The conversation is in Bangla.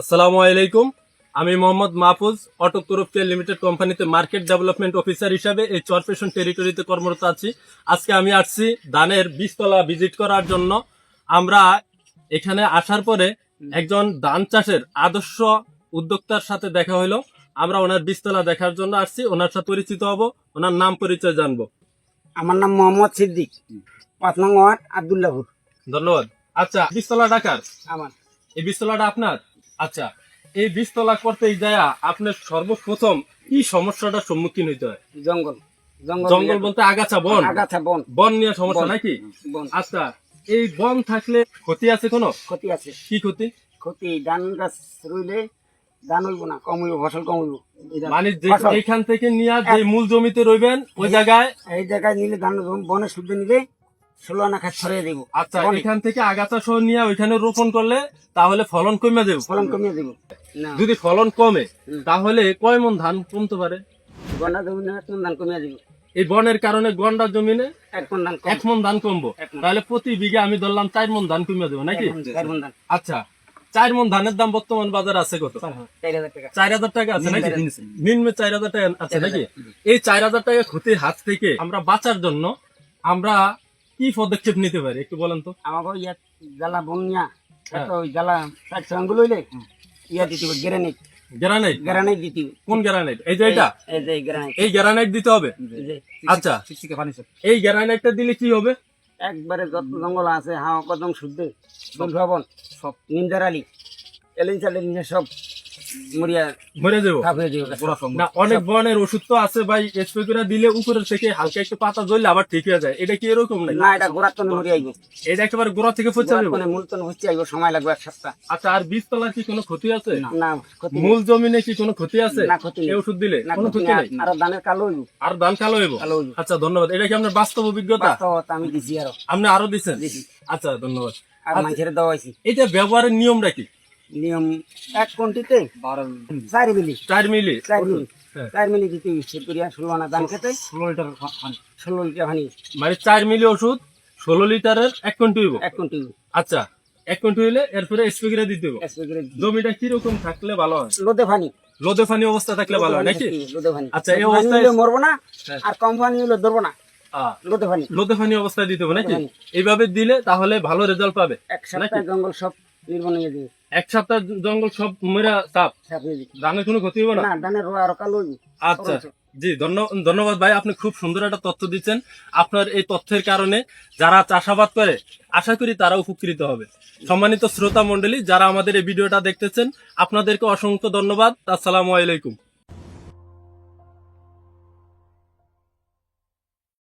আসসালামু আলাইকুম। আমি মোহাম্মদ মাহফুজ অটো ক্রপকেয়ার লিমিটেড কোম্পানিতে মার্কেট ডেভেলপমেন্ট অফিসার হিসাবে এই চরপেশন টেরিটরিতে কর্মরত আছি। আজকে আমি আসছি ধানের বীজতলা ভিজিট করার জন্য। আমরা এখানে আসার পরে একজন ধান চাষের আদর্শ উদ্যোক্তার সাথে দেখা হলো। আমরা ওনার বীজতলা দেখার জন্য আসছি, ওনার সাথে পরিচিত হব, ওনার নাম পরিচয় জানবো। আমার নাম মোহাম্মদ সিদ্দিক, ৫ নং ওয়ার্ড, আব্দুল্লাহপুর। ধন্যবাদ। আচ্ছা, বীজতলা ঢাকার আমার এই বীজতলাটা আপনার? আচ্ছা, এই বীজতলা করতে যায়া আপনার সর্বপ্রথম কি সমস্যাটার সম্মুখীন হইতে হয়? জঙ্গল জঙ্গল বলতে আগাছা বন? আগাছা বন বন নিয়ে সমস্যা বন। নাকি? বন আচ্ছা, এই বন থাকলে ক্ষতি আছে কোনো? ক্ষতি আছে। কি ক্ষতি? ক্ষতি ধান গাছ রইলে ধান হইব না, কম হইব, ফসল কম হইব। মানে ফসল। এইখান থেকে নিয়ে যে মূল জমিতে রইবেন ওই জায়গায়? এই জায়গায় নিলে ধান বনে শুদ্ধ নিলে 16 আনা খাত ছড়িয়ে দিব। আচ্ছা, এখান থেকে আগাছা সহ নিয়ে ওইখানে রোপণ করলে তাহলে ফলন কমে যাবে? ফলন কমিয়ে দিব না। যদি ফলন কমে তাহলে কয় মন ধান কমতে পারে? গন্ডা জমি 1 মণ ধান কমিয়ে দিব। এই বনের কারণে গন্ডা জমিনে 1 মণ ধান 1 মন ধান কমবো, তাহলে প্রতি বিঘা আমি ধরলাম 4 মন ধান কমে দেবো নাকি? 4 মণ ধান। আচ্ছা, 4 মন ধানের দাম বর্তমান বাজারে আছে কত? 4000 টাকা। 4000 টাকা আছে নাকি? নিম্ন 4000 টাকা আছে নাকি? এই 4000 টাকা ক্ষতির হাত থেকে আমরা বাঁচার জন্য আমরা কি পদক্ষেপ নিতে পারি একটু বলেন তো? আমাকে ইয়া জ্বালা বন্যা এত জ্বালা 60 আঙ্গুল হইলে ইয়া দিতে হবে, গ্রানাইট। গ্রানাইট দিতে হবে। কোন গ্রানাইট? এই যে এটা? এই যে গ্রানাইট। এই গ্রানাইট দিতে হবে? আচ্ছা, এই গ্রানাইটটা দিলে কি হবে? একবারে যত জঙ্গল আছে হাওয়া কদম শুদ্ধ ভবন সব নিমদারালি এলিনচালের নিয়ে সব মরিয়া মরে যাবো খাপ হয়ে যাবে। না? অনেক বনের ওষুধ তো আছে ভাই, স্প্রে করে দিলে উপরের থেকে হালকা একটু পাতা জ্বললে আবার ঠিক হয়ে যায়। এটা কি এরকম নাকি? না, এটা গোড়ার তনে মরিয়া আইব। এটা একেবারে গোড়া থেকে পচে যাবে? মূল তনে হচ্ছে আইব, সময় লাগবে 1 সপ্তাহ। আচ্ছা, আর বীজতলার কি কোনো ক্ষতি আছে? না ক্ষতি নেই। মূল জমিনে কি কোনো ক্ষতি আছে? না ক্ষতি নেই। এই ওষুধ দিলে না কোনো ক্ষতি ক্ষতি নেই। নেই? আর ধানের কালো হইব। আর ধান কালো হইব? কালো হইব। আচ্ছা, ধন্যবাদ। এটা কি আপনার বাস্তব অভিজ্ঞতা? বাস্তবতা আমি দিছি আরো। আপনি আরো দিচ্ছেন? দিছি। আচ্ছা, ধন্যবাদ। আর মানুষের দেওয়া হয়েছি। এটা ব্যবহারের নিয়মটা কি? নিয়ম 1 কোনটিতে 4 মিলি 4 মিলি? 4 মিলি হ্যাঁ। 4 মিলি দিতে হচ্ছে করিয়া 16 আনা ধান খেতে 16 লিটার পানি। মানে 4 মিলি ওষুধ 16 লিটারের 1 কোটি হইব? 1 কোটি আচ্ছা, 1 কোটি হইলে এরপরে স্প্রে করে দিতে হবে। স্প্রে করে জমিটা কিরকম থাকলে ভালো হয়? লোদে পানি। লোদে পানি অবস্থা থাকলে ভালো হয় নাকি? লোদে পানি। আচ্ছা, এই অবস্থায় মরবো না হ্যাঁ। আর কম পানি হলে ধরবো না। লোদে পানি। লোদে পানি অবস্থায় দিতে হবে নাকি? লোদে পানি। এইভাবে দিলে তাহলে ভালো রেজাল্ট পাবে 1 সপ্তাহ জঙ্গল সব নির্বন হয়ে যাবে। 1 সপ্তাহ জঙ্গল সব মেরা সাপ সাফ হয়ে যাবে। ধানের কোনো ক্ষতি হবে না? না, ধানের রোয়া আরো কালো হইবে। আচ্ছা, জি, ধন্যবাদ ভাই, আপনি খুব সুন্দর একটা তথ্য দিচ্ছেন। আপনার এই তথ্যের কারণে যারা চাষাবাদ করে আশা করি তারা উপকৃত হবে। সম্মানিত শ্রোতা মণ্ডলী, যারা আমাদের এই ভিডিওটা দেখতেছেন আপনাদেরকে অসংখ্য ধন্যবাদ। আসসালামু আলাইকুম।